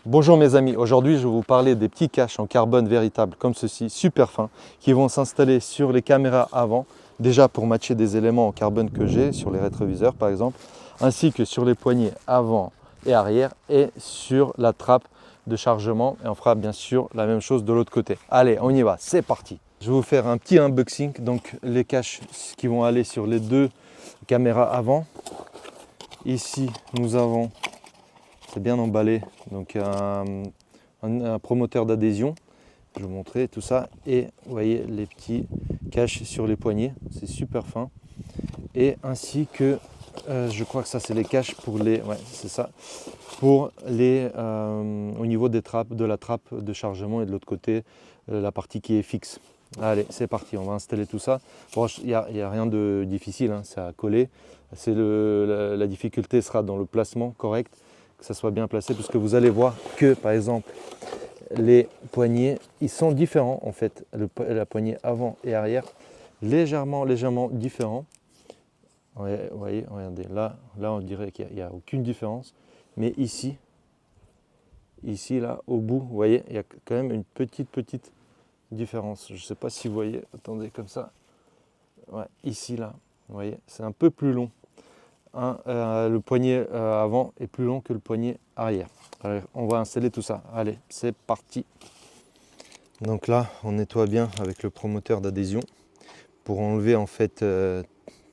Bonjour mes amis, aujourd'hui je vais vous parler des petits caches en carbone véritables comme ceci, super fins, qui vont s'installer sur les caméras avant, déjà pour matcher des éléments en carbone que j'ai, sur les rétroviseurs par exemple, ainsi que sur les poignées avant et arrière et sur la trappe de chargement, et on fera bien sûr la même chose de l'autre côté. Allez, on y va, c'est parti. Je vais vous faire un petit unboxing, donc les caches qui vont aller sur les deux caméras avant. Ici nous avons, c'est bien emballé, donc un promoteur d'adhésion. Je vais vous montrer tout ça. Et vous voyez les petits caches sur les poignets, c'est super fin. Et ainsi que, je crois que ça c'est les caches pour les, ouais c'est ça, pour les, au niveau des trappes, de la trappe de chargement et de l'autre côté, la partie qui est fixe. Allez, c'est parti, on va installer tout ça. Bon, il n'y a rien de difficile, hein, c'est à coller. La difficulté sera dans le placement correct, que ça soit bien placé, parce que vous allez voir que, par exemple, les poignets, ils sont différents en fait. La poignée avant et arrière, légèrement différents. Vous voyez, regardez, là on dirait qu'il n'y a aucune différence. Mais ici, là, au bout, vous voyez, il y a quand même une petite différence. Je ne sais pas si vous voyez, attendez, comme ça. Ouais, ici, là, vous voyez, c'est un peu plus long. Le poignet avant est plus long que le poignet arrière. Alors, on va installer tout ça. Allez, c'est parti. Donc là, on nettoie bien avec le promoteur d'adhésion pour enlever en fait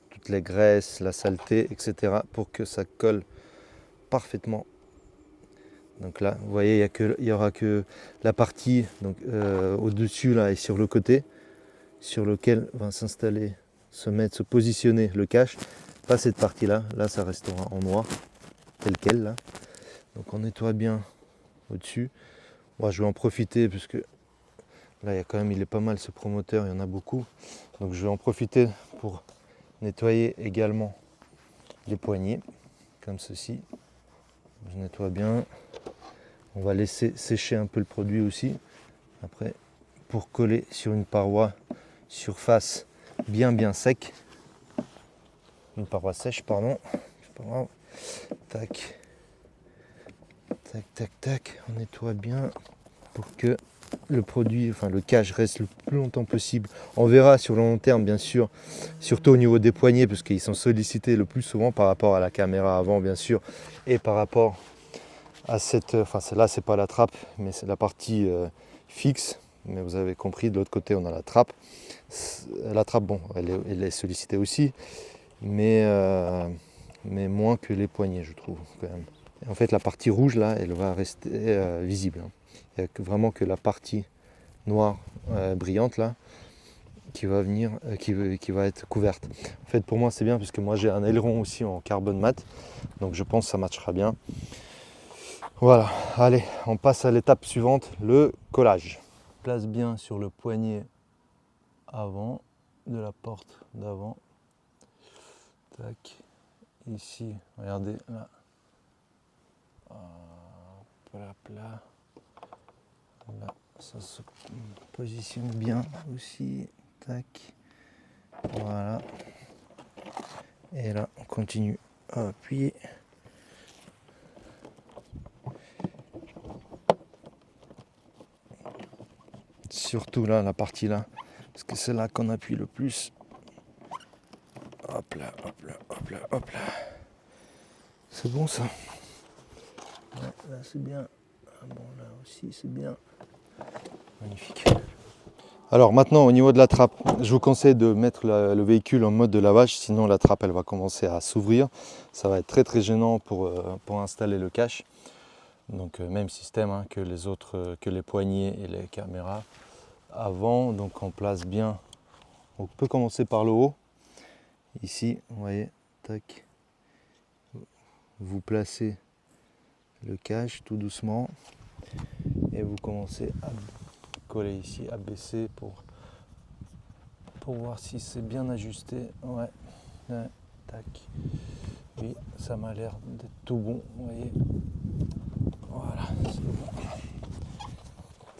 toutes les graisses, la saleté, etc. pour que ça colle parfaitement. Donc là, vous voyez, il n'y aura que la partie au-dessus là et sur le côté, sur lequel va s'installer, se positionner le cache. Pas cette partie-là, là ça restera en noir, tel quel là. Donc on nettoie bien au-dessus. Bon, je vais en profiter puisque là il est pas mal ce promoteur, il y en a beaucoup. Donc je vais en profiter pour nettoyer également les poignets, comme ceci. Je nettoie bien. On va laisser sécher un peu le produit aussi. Après, pour coller sur une paroi surface bien sec. Une paroi sèche, pardon. C'est pas grave. Tac. Tac. On nettoie bien pour que le produit, enfin le cache reste le plus longtemps possible. On verra sur le long terme, bien sûr, surtout au niveau des poignets, parce qu'ils sont sollicités le plus souvent par rapport à la caméra avant, bien sûr, et par rapport à cette, enfin là c'est pas la trappe, mais c'est la partie fixe. Mais vous avez compris, de l'autre côté on a la trappe. La trappe, bon, elle est sollicitée aussi, mais moins que les poignets, je trouve quand même. Et en fait, la partie rouge là, elle va rester visible. Il n'y a vraiment que la partie noire brillante là qui va venir, qui va être couverte. En fait, pour moi, c'est bien parce que moi j'ai un aileron aussi en carbone mat, donc je pense que ça matchera bien. Voilà, allez, on passe à l'étape suivante, le collage. Place bien sur le poignet avant de la porte d'avant. Tac, ici, regardez là. Là, ça se positionne bien aussi. Tac, voilà. Et là, on continue à appuyer. Surtout là, la partie là, parce que c'est là qu'on appuie le plus. Hop là. C'est bon ça. Ouais, là c'est bien. Bon là aussi c'est bien. Magnifique. Alors maintenant au niveau de la trappe, je vous conseille de mettre le véhicule en mode de lavage, sinon la trappe elle va commencer à s'ouvrir. Ça va être très gênant pour installer le cache. Donc même système hein, que les autres, que les poignées et les caméras avant. Donc on place bien. On peut commencer par le haut. Ici, vous voyez, tac. Vous placez le cache tout doucement et vous commencez à coller ici, à baisser pour voir si c'est bien ajusté. Ouais, tac. Oui, ça m'a l'air d'être tout bon, vous voyez. Voilà, c'est bon.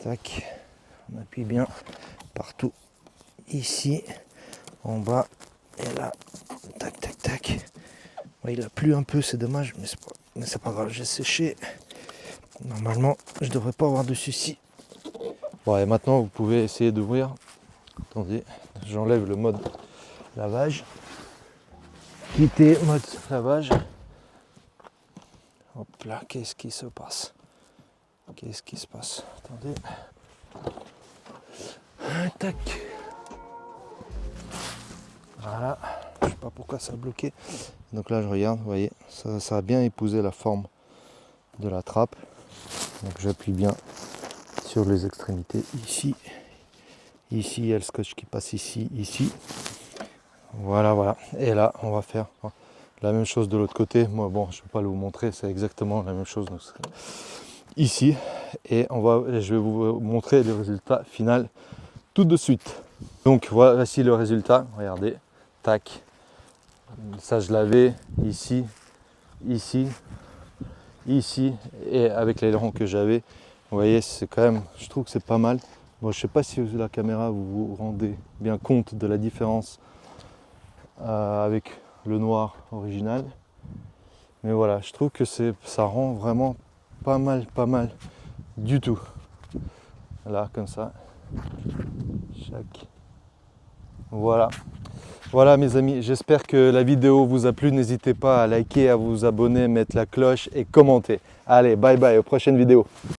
Tac, on appuie bien partout. Ici, en bas et là. Tac. Ouais, il a plu un peu, c'est dommage, mais c'est pas grave, j'ai séché. Normalement, je devrais pas avoir de soucis. Bon, et maintenant, vous pouvez essayer d'ouvrir. Attendez, j'enlève le mode lavage. Quitter mode lavage. Hop là, qu'est-ce qui se passe? Qu'est-ce qui se passe? Attendez. Tac. Voilà. Je sais pas pourquoi ça a bloqué. Donc là, je regarde, vous voyez, ça a bien épousé la forme de la trappe. Donc j'appuie bien sur les extrémités ici. Ici, il y a le scotch qui passe ici, ici. Voilà, voilà. Et là, on va faire la même chose de l'autre côté. Moi, bon, je ne vais pas vous montrer, c'est exactement la même chose. Donc, ici. Et je vais vous montrer le résultat final tout de suite. Donc, voici le résultat. Regardez. Tac. Ça, je l'avais ici, ici, ici. Et avec l'aileron que j'avais, vous voyez, c'est quand même, je trouve que c'est pas mal. Bon, je ne sais pas si la caméra vous vous rendez bien compte de la différence avec le noir original. Mais voilà, je trouve que ça rend vraiment pas mal du tout. Là, comme ça. Voilà. Voilà mes amis, j'espère que la vidéo vous a plu. N'hésitez pas à liker, à vous abonner, mettre la cloche et commenter. Allez, bye bye, aux prochaines vidéos.